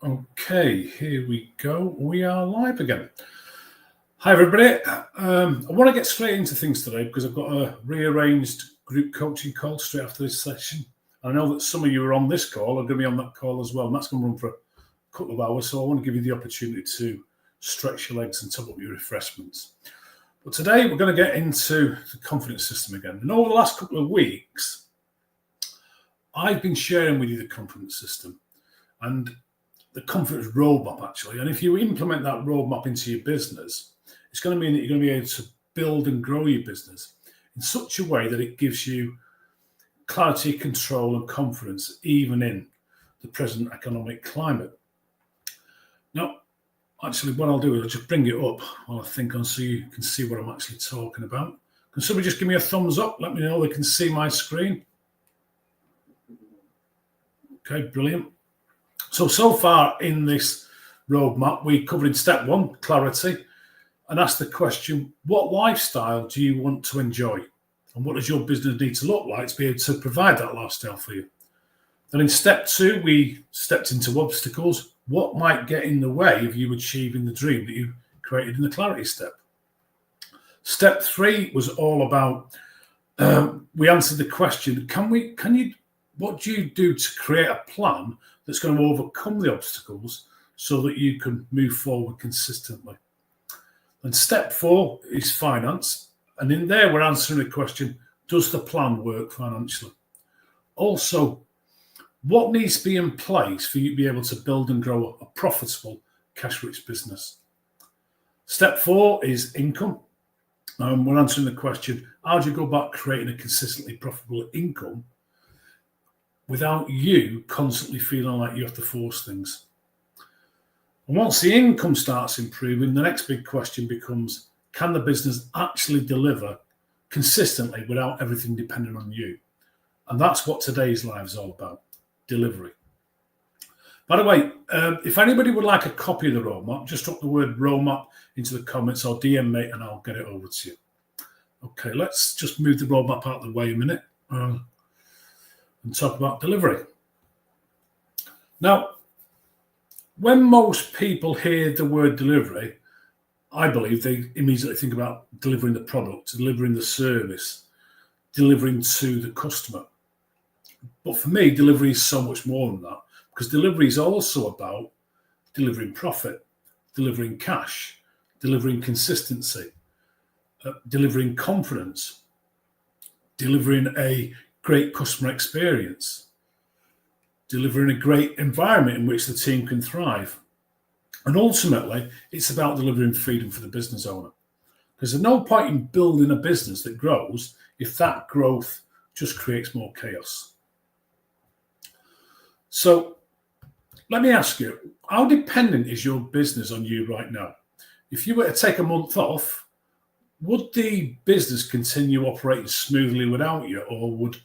Okay, here we go. We are live again. Hi, everybody. I want to get straight into things today because I've got a rearranged group coaching call straight after this session. I know that some of you are on this call are going to be on that call as well, and that's going to run for a couple of hours. So I want to give you the opportunity to stretch your legs and top up your refreshments. But today we're going to get into the confidence system again. And over the last couple of weeks, I've been sharing with you the confidence system and the confidence roadmap, actually. And if you implement that roadmap into your business, it's going to mean that you're going to be able to build and grow your business in such a way that it gives you clarity, control, and confidence, even in the present economic climate. Now, actually, what I'll do is I'll just bring it up while I think on so you can see what I'm actually talking about. Can somebody just give me a thumbs up? Let me know they can see my screen. Okay, brilliant. So far in this roadmap, we covered in step one, clarity, and asked the question, what lifestyle do you want to enjoy? And what does your business need to look like to be able to provide that lifestyle for you? Then in step two, we stepped into obstacles. What might get in the way of you achieving the dream that you created in the clarity step? Step three was all about, we answered the question, what do you do to create a plan that's going to overcome the obstacles so that you can move forward consistently? And step four is finance. And in there, we're answering the question, does the plan work financially? Also, what needs to be in place for you to be able to build and grow a profitable, cash-rich business? Step four is income. We're answering the question, how do you go about creating a consistently profitable income without you constantly feeling like you have to force things? And once the income starts improving, the next big question becomes, can the business actually deliver consistently without everything depending on you? And that's what today's live is all about, delivery. By the way, if anybody would like a copy of the roadmap, just drop the word roadmap into the comments or DM me and I'll get it over to you. Okay, let's just move the roadmap out of the way a minute and talk about delivery. Now, when most people hear the word delivery, I believe they immediately think about delivering the product, delivering the service, delivering to the customer. But for me, delivery is so much more than that, because delivery is also about delivering profit, delivering cash, delivering consistency, delivering confidence, delivering a great customer experience, delivering a great environment in which the team can thrive. And ultimately, it's about delivering freedom for the business owner. Because there's no point in building a business that grows if that growth just creates more chaos. So let me ask you, how dependent is your business on you right now? If you were to take a month off, would the business continue operating smoothly without you, or would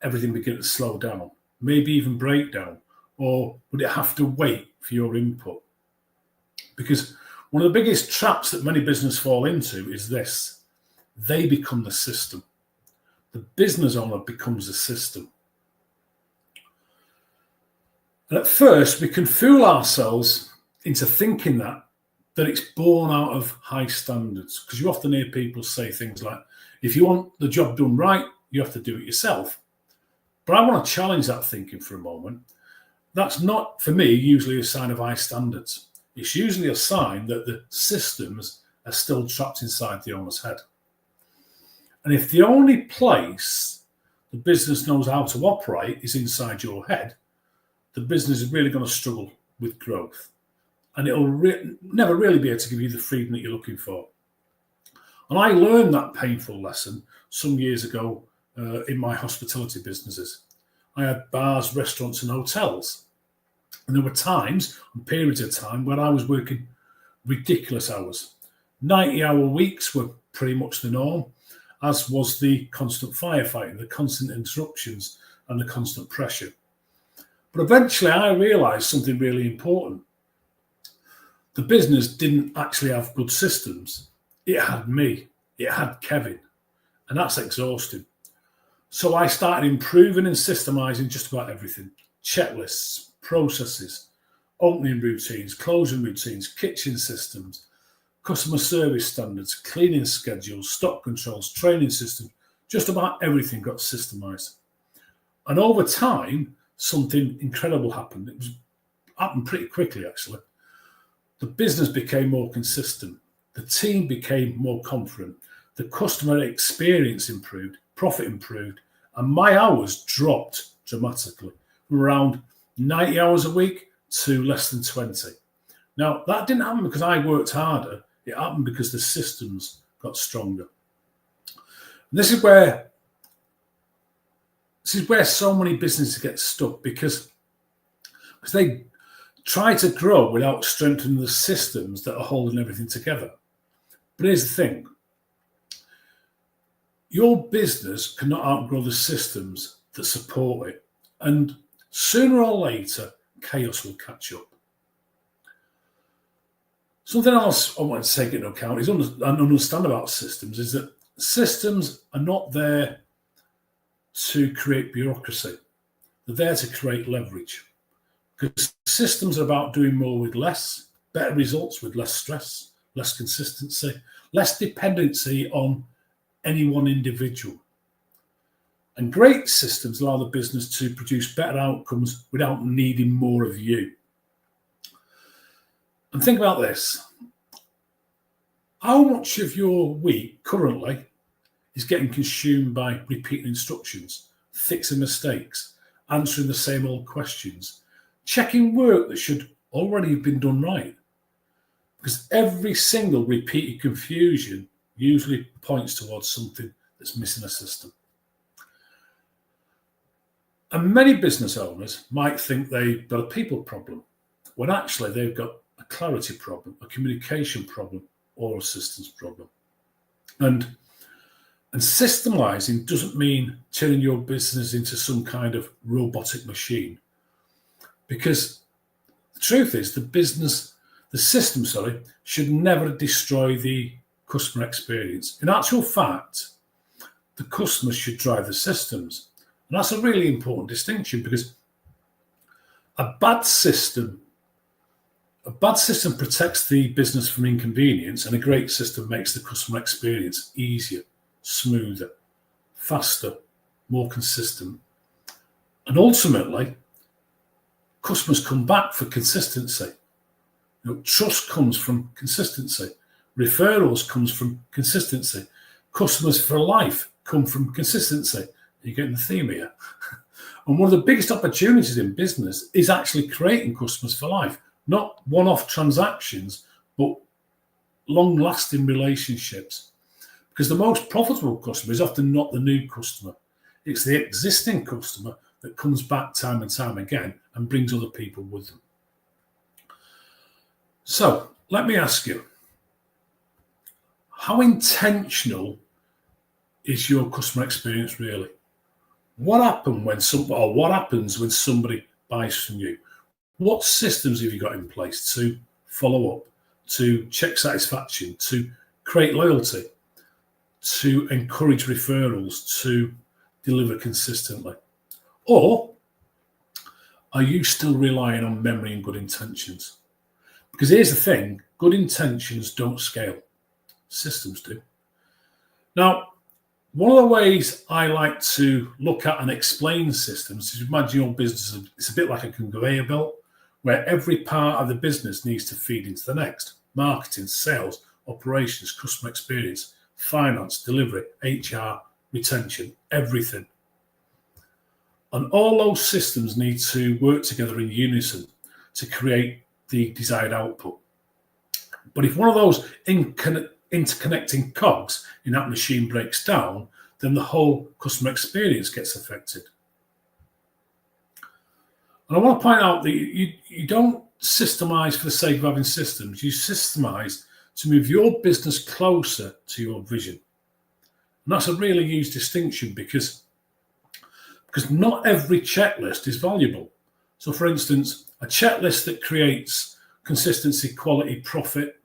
everything begin to slow down, maybe even break down, or would it have to wait for your input? Because one of the biggest traps that many businesses fall into is this: they become the system. The business owner becomes the system. And at first, we can fool ourselves into thinking that it's born out of high standards, because you often hear people say things like, if you want the job done right, you have to do it yourself. But I want to challenge that thinking for a moment. That's not, for me, usually a sign of high standards. It's usually a sign that the systems are still trapped inside the owner's head. And if the only place the business knows how to operate is inside your head, the business is really going to struggle with growth. And it'll never really be able to give you the freedom that you're looking for. And I learned that painful lesson some years ago in my hospitality businesses. I had bars, restaurants, and hotels. And there were times, and periods of time, where I was working ridiculous hours. 90-hour weeks were pretty much the norm, as was the constant firefighting, the constant interruptions, and the constant pressure. But eventually I realized something really important. The business didn't actually have good systems. It had me. It had Kevin. And that's exhausting. So I started improving and systemizing just about everything. Checklists, processes, opening routines, closing routines, kitchen systems, customer service standards, cleaning schedules, stock controls, training systems. Just about everything got systemized. And over time, something incredible happened. It happened pretty quickly, actually. The business became more consistent. The team became more confident. The customer experience improved, profit improved, and my hours dropped dramatically from around 90 hours a week to less than 20. Now, that didn't happen because I worked harder. It happened because the systems got stronger. And this is where so many businesses get stuck because they try to grow without strengthening the systems that are holding everything together. But here's the thing. Your business cannot outgrow the systems that support it. And sooner or later, chaos will catch up. Something else I want to take into account is understand about systems is that systems are not there to create bureaucracy. They're there to create leverage. Because systems are about doing more with less, better results with less stress, less consistency, less dependency on any one individual. And great systems allow the business to produce better outcomes without needing more of you. And think about this. How much of your week currently is getting consumed by repeating instructions, fixing mistakes, answering the same old questions, checking work that should already have been done right? Because every single repeated confusion usually points towards something that's missing a system. And many business owners might think they've got a people problem, when actually they've got a clarity problem, a communication problem, or a systems problem. And systemizing doesn't mean turning your business into some kind of robotic machine. Because the truth is the system should never destroy the customer experience. In actual fact, the customers should drive the systems. And that's a really important distinction because a bad system protects the business from inconvenience, and a great system makes the customer experience easier, smoother, faster, more consistent. And ultimately, customers come back for consistency. Trust comes from consistency. Referrals comes from consistency. Customers for life come from consistency. You're getting the theme here. And one of the biggest opportunities in business is actually creating customers for life. Not one-off transactions, but long-lasting relationships. Because the most profitable customer is often not the new customer. It's the existing customer that comes back time and time again and brings other people with them. So, let me ask you, how intentional is your customer experience really? What happens when somebody buys from you? What systems have you got in place to follow up, to check satisfaction, to create loyalty, to encourage referrals, to deliver consistently? Or are you still relying on memory and good intentions? Because here's the thing, good intentions don't scale. Systems do. Now, one of the ways I like to look at and explain systems is imagine your business, it's a bit like a conveyor belt where every part of the business needs to feed into the next. Marketing, sales, operations, customer experience, finance, delivery, HR, retention, everything. And all those systems need to work together in unison to create the desired output. But if one of those interconnecting cogs in that machine breaks down, then the whole customer experience gets affected. And I want to point out that you don't systemize for the sake of having systems. You systemize to move your business closer to your vision. And that's a really huge distinction because not every checklist is valuable. So, for instance, a checklist that creates consistency, quality, profit,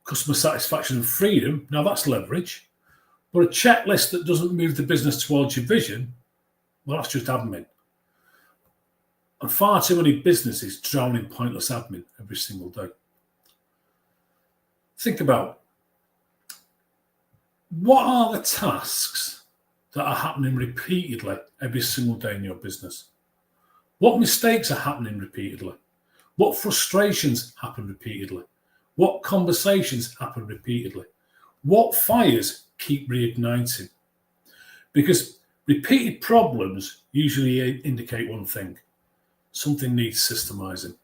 customer satisfaction and freedom, now that's leverage. But a checklist that doesn't move the business towards your vision, well, that's just admin. And far too many businesses drown in pointless admin every single day. Think about, what are the tasks that are happening repeatedly every single day in your business? What mistakes are happening repeatedly? What frustrations happen repeatedly? What conversations happen repeatedly? What fires keep reigniting? Because repeated problems usually indicate one thing: something needs systemizing.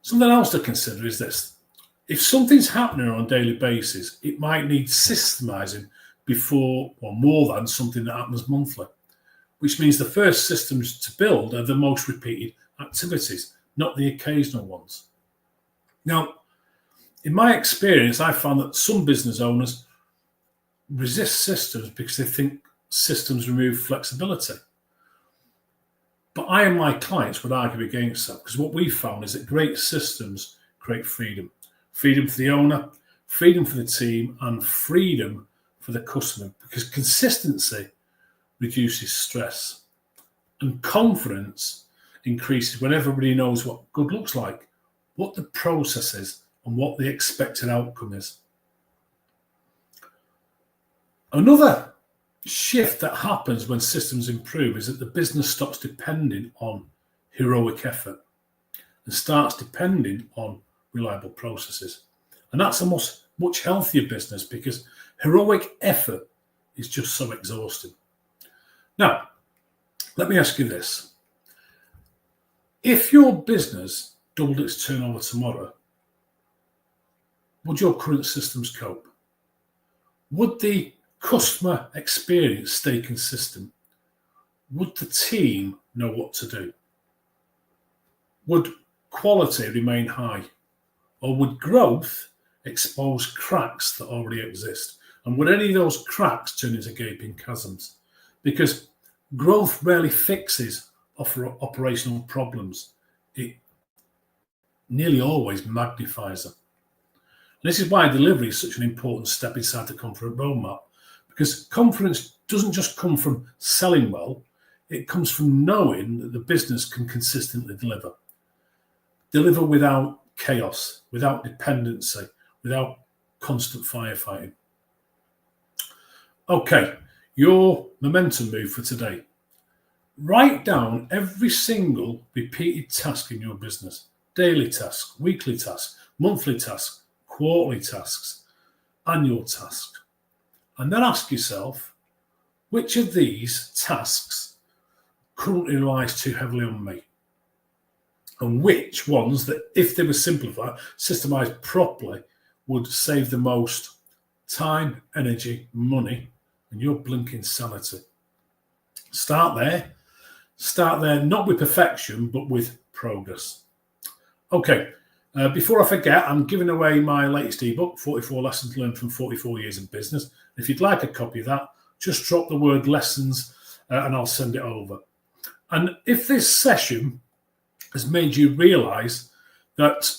Something else to consider is this: if something's happening on a daily basis, it might need systemizing before or more than something that happens monthly, which means the first systems to build are the most repeated activities, not the occasional ones. Now, in my experience, I found that some business owners resist systems because they think systems remove flexibility. But I and my clients would argue against that, because what we found is that great systems create freedom. Freedom for the owner, freedom for the team, and freedom for the customer, because consistency reduces stress and confidence increases when everybody knows what good looks like, what the process is, and what the expected outcome is. Another shift that happens when systems improve is that the business stops depending on heroic effort and starts depending on reliable processes. And that's a much healthier business, because heroic effort is just so exhausting. Now, let me ask you this. If your business doubled its turnover tomorrow, would your current systems cope? Would the customer experience stay consistent? Would the team know what to do? Would quality remain high? Or would growth expose cracks that already exist? And would any of those cracks turn into gaping chasms? Because growth rarely fixes operational problems. It nearly always magnifies them. And this is why delivery is such an important step inside the confident roadmap, because confidence doesn't just come from selling well, it comes from knowing that the business can consistently deliver. Deliver without chaos, without dependency, without constant firefighting. Okay, your momentum move for today. Write down every single repeated task in your business: daily tasks, weekly tasks, monthly tasks, quarterly tasks, annual tasks. And then ask yourself, which of these tasks currently relies too heavily on me? And which ones that, if they were simplified, systemized properly, would save the most time, energy, money, and your blinking sanity? Start there. Start there, not with perfection, but with progress. Okay, before I forget, I'm giving away my latest ebook, 44 Lessons Learned from 44 Years of Business. If you'd like a copy of that, just drop the word lessons and I'll send it over. And if this session has made you realize that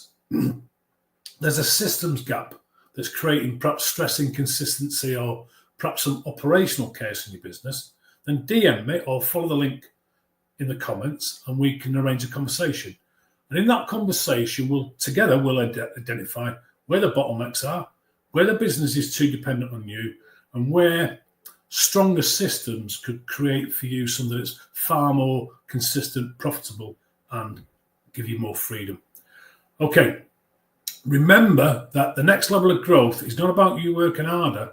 there's a systems gap that's creating perhaps stress, inconsistency, or perhaps some operational chaos in your business, then DM me or follow the link in the comments and we can arrange a conversation. And in that conversation, we'll identify where the bottlenecks are, where the business is too dependent on you, and where stronger systems could create for you something that's far more consistent, profitable, and give you more freedom. Okay, remember that the next level of growth is not about you working harder.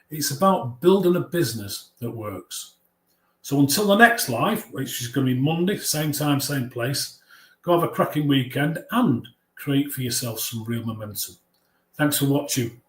It's about building a business that works. So until the next live, which is going to be Monday, same time, same place, go have a cracking weekend and create for yourself some real momentum. Thanks for watching.